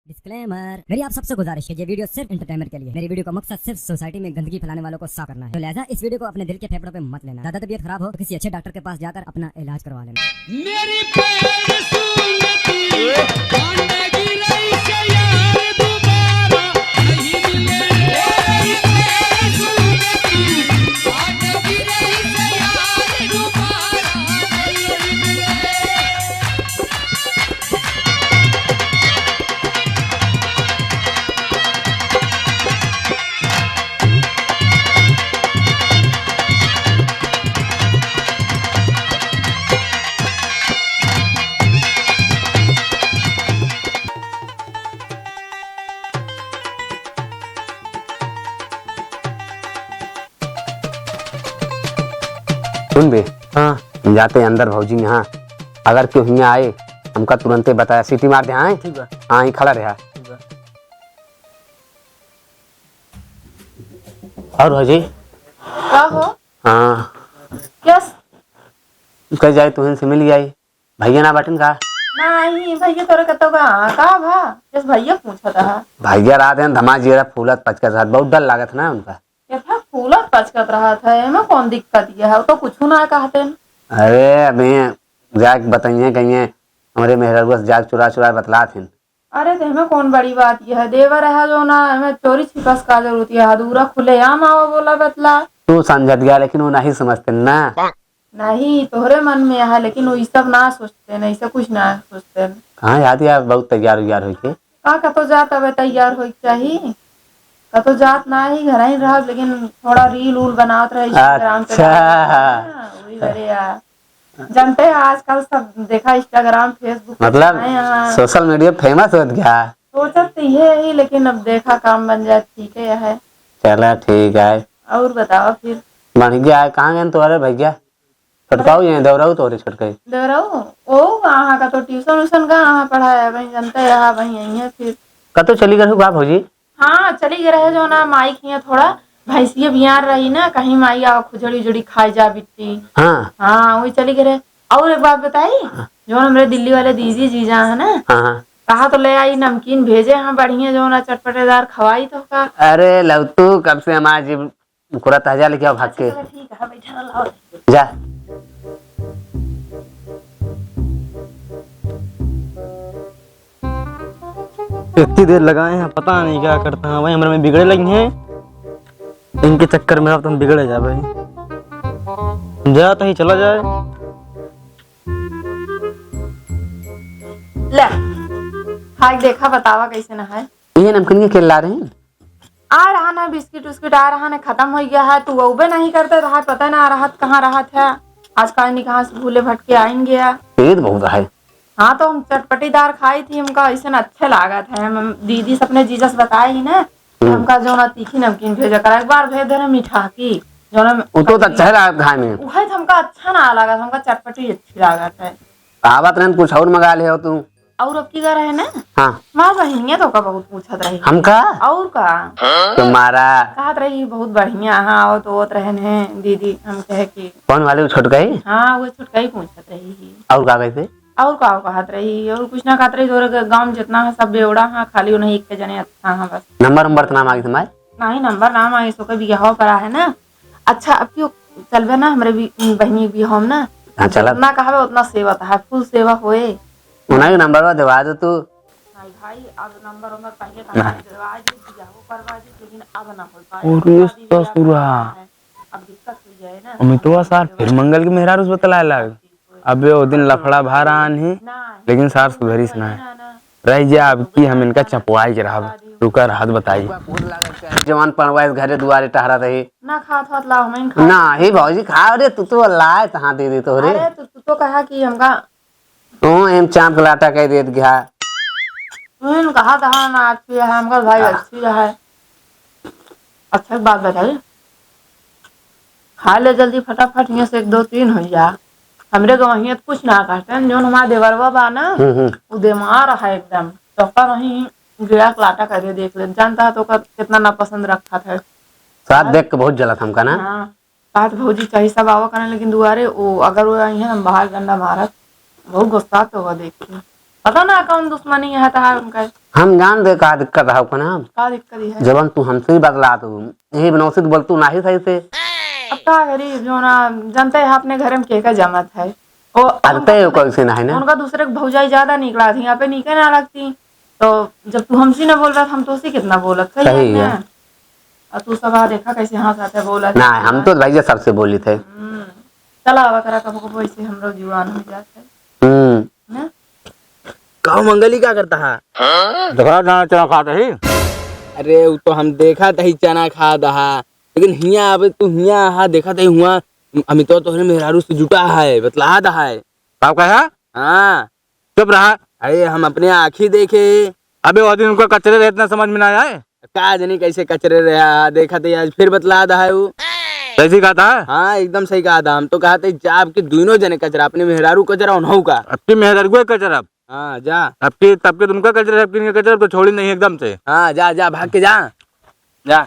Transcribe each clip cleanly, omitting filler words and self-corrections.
Disclaimer, मेरी आप सबसे गुजारिश है, ये वीडियो सिर्फ एंटरटेनमेंट के लिए। मेरी वीडियो का मकसद सिर्फ सोसाइटी में गंदगी फैलाने वालों को साफ करना है, तो लिहाजा इस वीडियो को अपने दिल के फेफड़ों पे मत लेना। ज्यादा तबीयत खराब हो तो किसी अच्छे डॉक्टर के पास जाकर अपना इलाज करवा लेना। मेरी पैर सुनती कांडगी रही से यार दोबारा नहीं मिले। मेरी पैर सुनती कांडगी रही से यार दोबारा नहीं मिले। सुन बे, हाँ हम जाते हैं अंदर भौजी यहाँ। अगर क्यों यहाँ आए हमका तुरंते बताया, सीटी मार दे। हाँ ठीक है। हाँ ही खड़ा रहा। ठीक है। और भौजी का हो हाँ क्या कह जाए तुहन से मिल गई भैया ना बटन का नहीं भैया तोरे कतो का भा जस भैया पूछा था भैया रात हैं धमा जीरा फूलत पचकर साथ बहुत डर लागत ना उनका। क्या था फूलत पचकत रहा था एमे कौन दिक्कत ये है, तो कुछ ना कहते न। अरे अभी जाके बताइए कहिए हमारे मेहरगुआ से जाके चुरा चुरा बतला थे। अरे तो हमें कौन बड़ी बात ये है, देवर है जो ना हमें चोरी छिपस का जरूरत है, दूरा खुले आम आओ बोला बतला। तू समझत गया लेकिन वो नहीं समझते ना। नहीं तोहरे मन में है लेकिन वो ये सब ना सोचते न, ऐसा कुछ ना सोचते न। कहाँ याद यार बहुत तैयार उयार हुई के का कतो जात अब तैयार हो चाहिए, कतो जात ना ही घर ही रह, लेकिन थोड़ा रील उल बनावत रहे इंस्टाग्राम पे। अच्छा। वही करे यार, जानते हैं आजकल सब देखा इंस्टाग्राम फेसबुक मतलब सोशल मीडिया फेमस हो गया। सोचत तो ये ही, लेकिन अब देखा काम बन जाए ठीक है। चला ठीक है। और बताओ फिर बन गया है। कहाँ गए तुम्हारे भैया छटकाओ ये दौड़ाऊ तोरे छटकाई देवराऊ ओ वहाँ का तो ट्यूशन उशन कहाँ पढ़ाया वही जानते रहा वही यही है। फिर कतो चली गई बा भौजी। हाँ चली गए रहे जो ना माई खिया थोड़ा भैंसिया बिहार रही ना, कहीं माई आओ खुजड़ी उजड़ी खाई जा बिट्टी। हाँ हाँ वही चली गए रहे। और एक बात बताई, जो हमारे दिल्ली वाले दीदी जीजा है ना, हाँ कहा तो ले आई नमकीन भेजे हैं बढ़िया जो ना चटपटेदार खवाई तो का। अरे लवतू कब से हमारा जीव कुरा ताजा लेके आओ भाग के। चलो ठीक है बैठा लाओ। जा इतनी देर लगाए हैं पता नहीं क्या करता है भाई, हमारे में बिगड़े लगी हैं इनके चक्कर में। अब तुम बिगड़े जा भाई, जा तो ही चला जाए। ले हाय देखा बतावा कैसे ना है। ये नमकीन के खेल ला रहे हैं। आ रहा ना बिस्किट उस्किट आ रहा ना, खत्म हो गया है। तू वो नहीं करते रहा, पता ना रहा कहाँ रहा था। आज कहीं कहाँ से भूले भटके आइन गया। पेट बहुत है। हाँ तो हम चटपटीदार खाई थी, हमका ऐसे अच्छे लागा था। हम दीदी से अपने जीजा से बताई ही ना, हमका जो ना तीखी नमकीन भेजा कर, एक बार भेज दे मीठा की जो ना वो तो अच्छा लगा खाने में। वही तो हमका अच्छा ना लगा, हमका चटपटी अच्छी लागत है। आवत नहीं कुछ और मंगा ले हो तू। और अब की कर है ना हाँ माँ बहिनिया तो का बहुत पूछत रही हमका और का तुम्हारा कहत रही बहुत बढ़िया। हाँ आओ तो ओत रहे ने दीदी, हम कहे कि कौन वाले वो छोट गई हाँ वो छुटका ही पूछत रही। और का कैसे और का कहत रही और कुछ ना कहत रही, तोरे गाँव में जितना है सब बेवड़ा हाँ, खाली उन्हें एक के जने अच्छा हाँ बस। नंबर नंबर तो नाम आ गई तुम्हारे। नहीं नंबर नाम आगे सो के बियाह करा है ना। अच्छा अब क्यों चलबे ना हमारे बहनी बियाह में ना, हाँ चला जितना कहबे उतना सेवा है, फुल सेवा होए। उन्हें नंबर दवा दो तू। नहीं भाई अब नंबर उम्र पहले कहा आज बियाह करवा दी, लेकिन अब ना हो पाए। और तो सुरा अब दिक्कत हो जाए ना। अमितवा सार फिर मंगल के मेहरारू से बतलाए लग। अबे वो दिन लफड़ा भार आन है, लेकिन सार सुधरी सुना है रह जा। अब की हम इनका चपवाई के रहा रुका राहत बताई। जवान पढ़वाए घरे दुआरे टहरा रही ना खात हाथ लाओ मैं खा। ना ही भौजी खा रे तू तो लाए तहाँ दे दे तो रे। अरे तू तो कहा कि हमका तू एम चांप का लाटा कह देत गया। तूने कहा था ना अच्छी है हमका भाई अच्छी है। अच्छा एक बात बताइए, खा ले जल्दी फटाफट, यहाँ से 1 2 3 हो जा। हमरे गवहिया कुछ ना कहते हैं, जो हमारा देवरवा बा ना वो देमार है एकदम, तो नहीं गया लाटा करके देख ले, जानता है तो कितना ना पसंद रखा था। साथ देख के बहुत जलत हमका ना। हाँ साथ भौजी चाहिए सब आवा करने, लेकिन दुआरे वो अगर वो आई है हम बाहर गंदा मारत बहुत गुस्सा तो होगा देख के। पता ना कौन दुश्मनी है तो उनका। हम जान दे का दिक्कत है ना का दिक्कत है? जबन तू हमसे ही बदला तू यही बनौसी बोल तू नहीं सही से अब का गरीब जो ना जनता है अपने घर में केका जमत है वो अरते हो कैसे नहीं ना उनका दूसरे के भौजाई ज्यादा निकला थी यहाँ पे निके ना लगती। तो जब तू हमसे ना बोल रहा था हम तो उसी कितना बोलत सही है। ना। और तू सब देखा कैसे हंसाते बोला ना हम तो भैया सबसे बोली थे चला आवा करा कबो कबो ऐसे हम लोग जुआन हो जाते ना। गाँव मंगली क्या करता है? देखा ना चना खाता ही अरे वो तो हम देखा था ही चना खा दहा, लेकिन हिया अब तू हिया हा देखा था हुआ अमित तोहरे मेहरारू से जुटा है बतला दहा है। आप कहा हाँ चुप रहा अरे हम अपने आँखी देखे। अबे वो दिन उनको कचरे रहते समझ में ना आए का जानी कैसे कचरे रहा देखा था आज फिर बतला दहा है वो। कैसी कहा था हाँ एकदम सही कहा था। हम तो कहा था जाब के दोनों जने कचरा अपने मेहरारू कचरा उन्हों का। आपकी मेहर को कचरा हाँ जा आपकी तब के तुमका कचरा आपकी कचरा तो छोड़ी नहीं एकदम से। हाँ जा जा भाग के जा जा।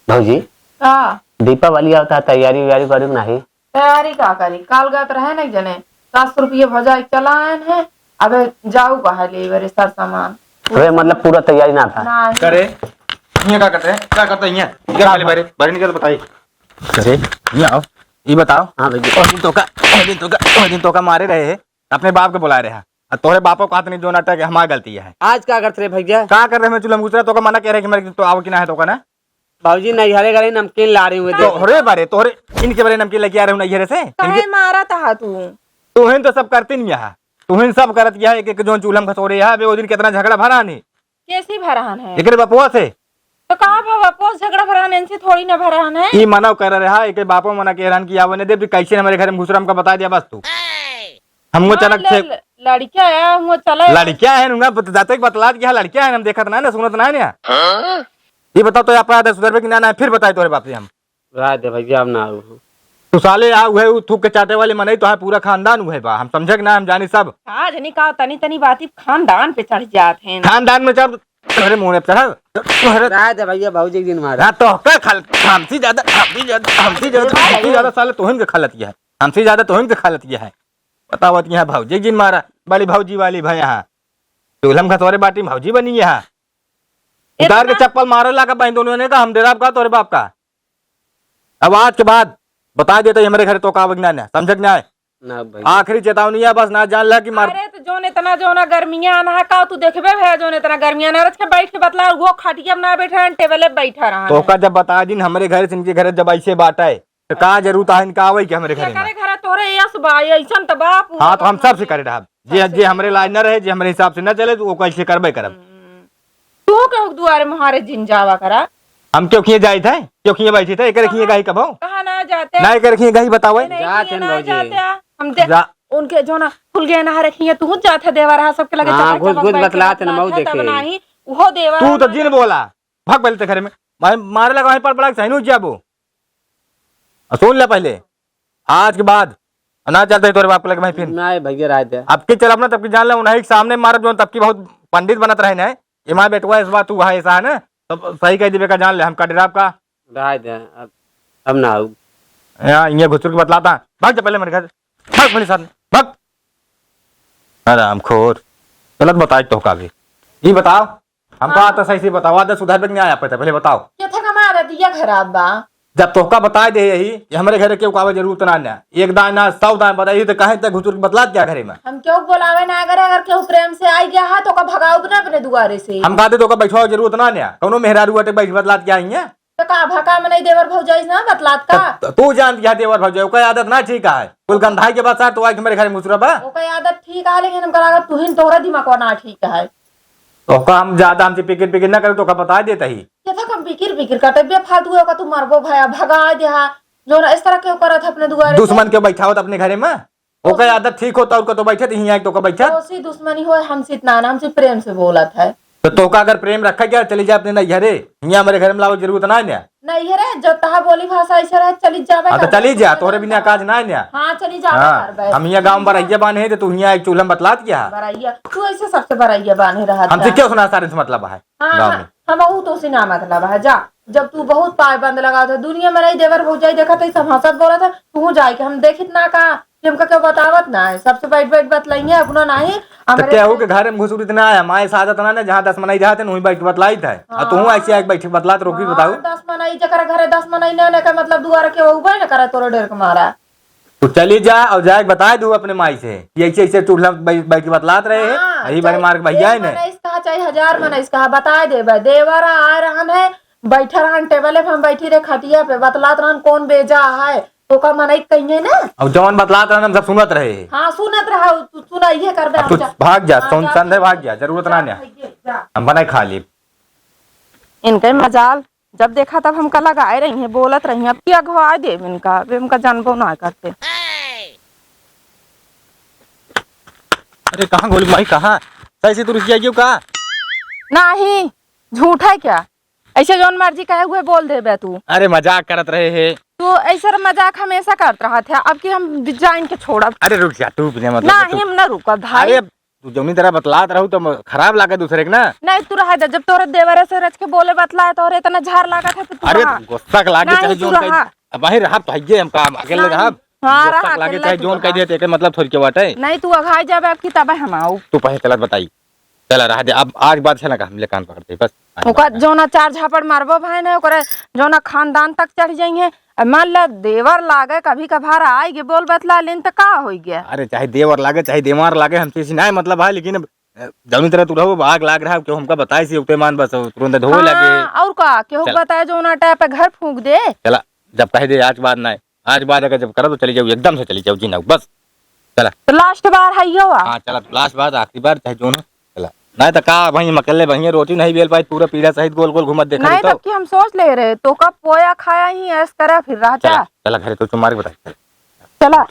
भाजी का दीपावली आता है तैयारी वैयारी करी नहीं तैयारी का करी काल गत रहे नहीं जने 700 रुपये भजा चलान है। अबे जाऊ कहा ले बरे सर सामान अरे मतलब पूरा तैयारी ना था नहीं करे ये क्या करते हैं क्या करते हैं ये पहले बारे बारे निकल बताइए अरे ये आओ ये बताओ हाँ भैया उस दिन तो का मारे रहे हैं अपने बाप के बुलाए रहे और तोरे बापों को हाथ नहीं जोना था कि हमारी गलती है। आज क्या करते भैया क्या कर रहे हैं चूल्हा गुजरा तो का मना कह रहे कि मेरे तो आओ कि ना है तो का ना भाजी नैहरे गए नमकीन ला रही हुए तोहरे बारे तोहरे इनके बारे नमकीन लेके आ रहे हो नैहरे से काहे मारा था तू? तुहिन तो सब करती नहीं है तुहिन सब करत किया एक एक जोन चूल्हा में खसोरे है वो दिन कितना झगड़ा भरा नहीं कैसी भरान है? एक बपुआ से तो कहा बाबा पोस झगड़ा भरान इनसे थोड़ी ना भरान है। ये मना कर रहा एक बापो मना के हैरान किया वो दे कैसे हमारे घर में घुसरा हमका बता दिया बस तू हमको चनक से लड़किया है वो चला लड़कियां है उनका जाते बतला दिया लड़कियां है हम देखत ना सुनत ना ये बताओ तो आप 10 रुपए की ना फिर बताए तोरे बाप से हम रात दे भैया अब ना तू साले आ हुए थूक के चाटे वाले मने तो है पूरा खानदान हुए बा हम समझे ना हम जानी सब आज नहीं कहा तनी तनी बाती खानदान पे चढ़ जाते हैं। खानदान में चढ़ तोरे मुंह में चढ़ा तोरे रात दे भैया भाजी एक दिन मारा तो का हमसे ज्यादा साले तोहिन के खलत है हमसे ज्यादा तोहिन के खलत है बतावत यहाँ भौजी जिन मारा बड़ी भौजी वाली भाई यहाँ चूल्हा में खतौरे बाटी भौजी बनी यहाँ उतार के चप्पल मारे लगा बहन दोनों ने कहा हम डेरा का तोरे बाप का। अब आज के बाद बता देते हमारे घर तो का विज्ञान है समझ ना है ना भैया आखिरी चेतावनी है बस ना जान ला कि मार अरे तो जोन इतना जोना गर्मियां आना है का तू देखबे है जोन इतना गर्मियां ना रच के बैठ के बतला वो खटिया में ना बैठा टेबल पे बैठा रहा तो का जब बता दिन हमारे घर से इनके घर जब ऐसे बाटा है तो कहा जरूरत है इनका आवे कि हमारे घर में करे घर तोरे यस भाई ऐसन त बाप हाँ तो हम सब से करे रहा जे जे हमारे लाज न रहे जे हमारे हिसाब से न चले तो वो कैसे करबे करब तू के दुआरे मुहारे जिन जावा करा हम क्यों खिए जाए थे क्यों खिए बैठे थे एक रखिए गई कब कहां ना जाते ना एक रखिए गई बताओ जाते हैं ना भौजी। जाते हम दे जा उनके जो ना खुल गए ना रखिए तू जाते देवा रहा सबके लगे हाँ, चपक घुस- चपक घुस बैठ के बतलाते ना, मऊ बतलाते, तब देखे। नाही वो देवा तू तो जिन बोला भाग पहले ते घर में भाई मारे लगा वहीं पर पड़ा सही नहीं जाबो सुन ले पहले आज के बाद ना चलते तोरे बाप लगे भाई फिर ना भैया रात दे अब की चल अपना तब की जान ले उन्हें सामने मारब जो तब की बहुत पंडित बनत रहे ना ये मार बेटवा इस बात तू है ऐसा है ना तो सही कह देवे का जान ले हम का डेरा का रात दे अब ना आऊ यहाँ ये घुसर के बतलाता भाग जा पहले मेरे घर भाग मेरे साथ भाग आराम खोर गलत बताए तो का भी ये बताओ हमको आता सही से बताओ आदत सुधार नहीं आया पहले बताओ के थे कमा दिया खराब बा जब तोहका बता दे यही कि हमारे घर के उकावे जरूरत ना ना एक दाना 100 दाना बताइए तो कहे तक घुसुर बतला दिया घरे में हम क्यों बोलावे ना अगर अगर केहू प्रेम से आई गया है तो का भगाओ ना अपने दुआरे से हम कहते तो बैठवा जरूरत ना ना कौनो मेहरारू अटे बैठ बतला दिया है तो का भगा में नहीं देवर भौजाई ना बतलात का तू जान दिया देवर भौजाई का आदत ना ठीक है कुल गंधाई के बाद साथ तो आज मेरे घर में मुसरबा ओके आदत ठीक है लेकिन हमका अगर तुहिन तोहरा दिमाग ना ठीक है तो हम ज्यादा हमसे पिकिर पिकिर ना करे तो का बता देता ही ये था कम पिकिर पिकिर करते बे फालतू है का तू मरबो भया भगा दे हा जो ना इस तरह क्यों करत है अपने दुआरे दुश्मन के बैठा होता अपने घरे में ओके आदत ठीक होता और तो बैठे तो तो का बैठा दोषी दुश्मनी हो हमसे इतना ना हमसे प्रेम से बोलत है तो तोका अगर प्रेम रखा क्या चली जा अपने नैहरे यहाँ हमारे घर में लाओ जरूरत ना है नहीं है रे जब तहा बोली भाषा ऐसे रहे चली जावे हाँ तो चली जा तोरे बिना काज ना है हाँ चली जावे हाँ कर बे हम यहाँ गाँव बरैया बाने है तो तू यहाँ एक चूल्हा बतला दिया बराइया तू ऐसे सबसे बराइया बांधे रहा हमसे क्यों सुना सारे से मतलब है हाँ गाँव में हम बहुत उसी ना मतलब है जा जब तू बहुत पायबंद लगा था दुनिया में नहीं देवर भौजाई देखा था सब हंसत बोला था तू जाए के हम देखित ना का कि हमका क्या बतावत ना है, सबसे बैठ बैठ बतलाइए अपना नहीं तो क्या हो के घर में घुसूरी इतना आया माए साजत ना जहाँ 10 मनाई जाते वहीं बैठ के बतलाई था और तू ऐसे आके बैठ बतला तो रोकी बताऊ 10 मनाई जकर घरे 10 मनाई ने का मतलब दुआर के उबे न करे तोरे डेर के मारा। तो चली जा और जाके बता दू अपने माई से कि ऐसे ऐसे चूल्हा बैठ के बतलात रहे है यही बारे मार के भैया ने इसका चाहे 1000 मना इसका बता देबे देवरा आ रहन है बैठा रहन टेबल पे हम बैठी रे खटिया पे बतलात रहन कौन बेजा है तो का मनाई कहिए ना और जवन बतलात रहे हम सब सुनत रहे हां सुनत रहा तू सुनाइए करबे अब तू भाग जा सुन संदे भाग जा जरूरत ना हम बनाए खा ली इनके मजाल जब देखा तब हमका लगाए रही है बोलत रही अब क्या अगवा दे इनका अब इनका जानबो ना करते। अरे कहाँ गोली भाई कहाँ सही से तू रुक जाइयो का नहीं झूठ है क्या ऐसे जौन मर्जी कहे हुए बोल देबे तू। अरे मजाक करत रहे है तू ऐसा मजाक हमेशा करत रहा था अब कि हम डिजाइन के छोड़ब अरे रुक जा तू बिना मतलब नहीं हम ना रुकब भाई। अरे तू जौनी तरह बतलात रहू तो खराब लागे दूसरे के ना नहीं तू रहा जब तोरे देवरे से रच के बोले बतलाए तोरे इतना झार लागत है तो तू अरे रहा। गुस्सा लागे नहीं, चाहे तू जोन रहा। कह भाई रहा तो हइये हम काम अकेले रहा हाँ, रहा, गुस्सा लागे अकेले चाहे तू जोन रहा। कह देते के मतलब थोड़ी के बाटे नहीं तू अघाई जाबे अब की तबे हम आऊ तू पहले चलत बताई चला रहा दे अब आज बात है ना का हमले कान पकड़ते बस ओका जोना चार झापड़ मारबो भाई ने ओकरे जोना खानदान तक चढ़ जाइए मान ला देवर लागे कभी कभार आएगे बोल बतला लेन तो का हो गया। अरे चाहे देवर लागे चाहे देमार लागे हम किसी ना मतलब है लेकिन जौनी तरह तू रहो आग लाग रहा क्यों हमका बताई सी उते मान बस तुरंत धोए लगे और का क्यों चल। बताए जोना टाइप पे घर फूंक दे चला जब कह दे आज बात ना आज बात अगर जब करो तो चली जाओ एकदम से चली जाओ जी ना बस चला तो लास्ट बार है यो हाँ चला लास्ट बात आखिरी बार चाहे जो ना चला नहीं तो का भाई मकल्ले भैया रोटी नहीं बेल पाई पूरा पीड़ा सहित गोल गोल घुमत देखा नहीं तो तब की हम सोच ले रहे तो कब पोया खाया ही ऐस करा फिर रहा चला चला घर तो तुम्हारे बताई चला